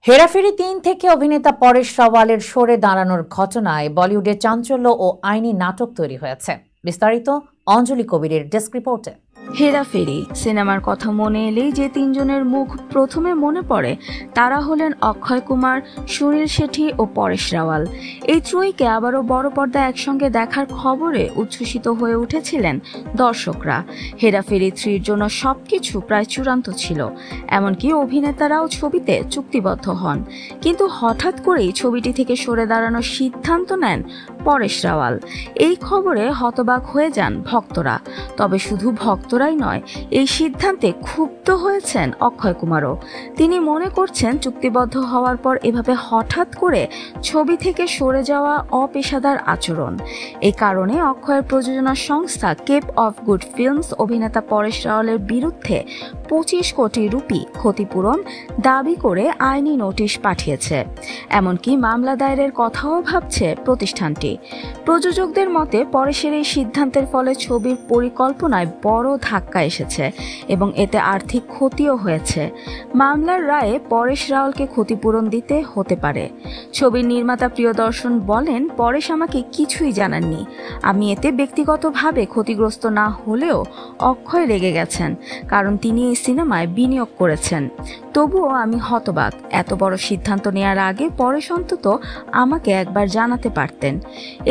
হেরাফেরি ৩ থেকে অভিনেতা পরেশ রাওয়ালের সরে দাঁড়ানোর ঘটনায় বলিউডে চাঞ্চল্য ও আইনি নাটক তৈরি হয়েছে। বিস্তারিত অঞ্জলি কবিরের ডেস্ক রিপোর্টে। হেরাফেরি সিনেমার কথা মনে এলেই যে তিনজনের মুখ প্রথমে মনে পড়ে তারা হলেন অক্ষয় কুমার, সুনীল শেঠি ও পরেশ রাওয়াল। এই ত্রয়ীকে আবারও বড় পর্দায় একসঙ্গে দেখার খবরে উচ্ছ্বসিত হয়ে উঠেছিলেন দর্শকরা। হেরাফেরি 3-র জন্য সবকিছু প্রায় চূড়ান্ত ছিল, এমনকি অভিনেতারাও ছবিতে চুক্তিবদ্ধ হন। কিন্তু হঠাৎ করেই ছবিটি থেকে সরে দাঁড়ানোর সিদ্ধান্ত নেন পরেশ রাওয়াল। এই খবরে হতবাক হয়ে যান ভক্তরা। তবে শুধু ভক্তরাই নয়, এই সিদ্ধান্তে ক্ষুব্ধ হয়েছেন অক্ষয় কুমারও। তিনি মনে করছেন চুক্তিবদ্ধ হওয়ার পর এভাবে হঠাৎ করে ছবি থেকে সরে যাওয়া অপেশাদার আচরণ। এই কারণে অক্ষয়ের প্রযোজনা সংস্থা কেপ অফ গুড ফিল্মস অভিনেতা পরেশ রাওয়ালের বিরুদ্ধে 25 কোটি রুপি ক্ষতিপূরণ দাবি করে আইনি নোটিশ পাঠিয়েছে। এমনকি মামলা দায়েরের কথাও ভাবছে প্রতিষ্ঠানটি। প্রযোজকদের মতে পরেশের এই সিদ্ধান্তের ফলে ছবির পরিকল্পনায় বড় ধাক্কা এসেছে এবং এতে আর্থিক ক্ষতিও হয়েছে। মামলার রায়ে পরেশ রাওয়ালকে ক্ষতিপূরণ দিতে হতে পারে। ছবির নির্মাতা প্রিয়দর্শন বলেন, পরেশ আমাকে কিছুই জানাননি। আমি এতে ব্যক্তিগতভাবে ক্ষতিগ্রস্ত না হলেও অক্ষয় রেগে গেছেন, কারণ তিনি এই সিনেমায় বিনিয়োগ করেছেন। তবুও আমি হতবাক। এত বড় সিদ্ধান্ত নেওয়ার আগে পরেশ অন্তত আমাকে একবার জানাতে পারতেন।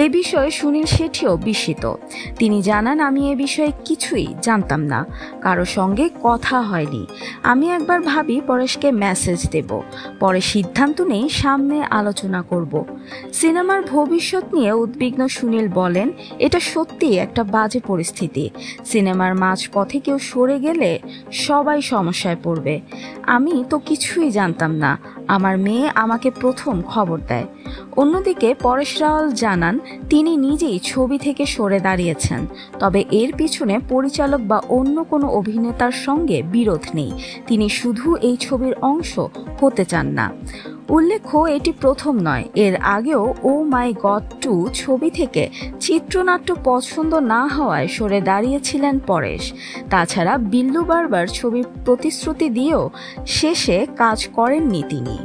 এই বিষয়ে সুনীল শেঠিও বিস্মিত। তিনি জানান, আমি এ বিষয়ে কিছুই জানতাম না, কারো সঙ্গে কথা হয়নি। আমি একবার ভাবি পরেশকে মেসেজ দেব, পরে সিদ্ধান্ত নেই সামনে আলোচনা করব। সিনেমার ভবিষ্যৎ নিয়ে উদ্বিগ্ন সুনীল বলেন, এটা সত্যিই একটা বাজে পরিস্থিতি। সিনেমার মাঝপথে কেউ সরে গেলে সবাই সমস্যায় পড়বে। আমি তো কিছুই জানতাম না, আমার মেয়ে আমাকে প্রথম খবর দেয়। অন্যদিকে পরেশ রাওয়াল জানান, তিনি নিজেই ছবি থেকে সরে দাঁড়িয়েছেন, তবে এর পিছনে পরিচালক বা অন্য কোনো অভিনেতার সঙ্গে বিরোধ নেই। তিনি শুধু এই ছবির অংশ হতে চান না। উল্লেখ্য, এটি প্রথম নয়, এর আগেও ও মাই গড 2 ছবি থেকে চিত্রনাট্য পছন্দ না হওয়ায় সরে দাঁড়িয়েছিলেন পরেশ। তাছাড়া বিল্লু বারবার ছবির প্রতিশ্রুতি দিয়েও শেষে কাজ করেননি তিনি।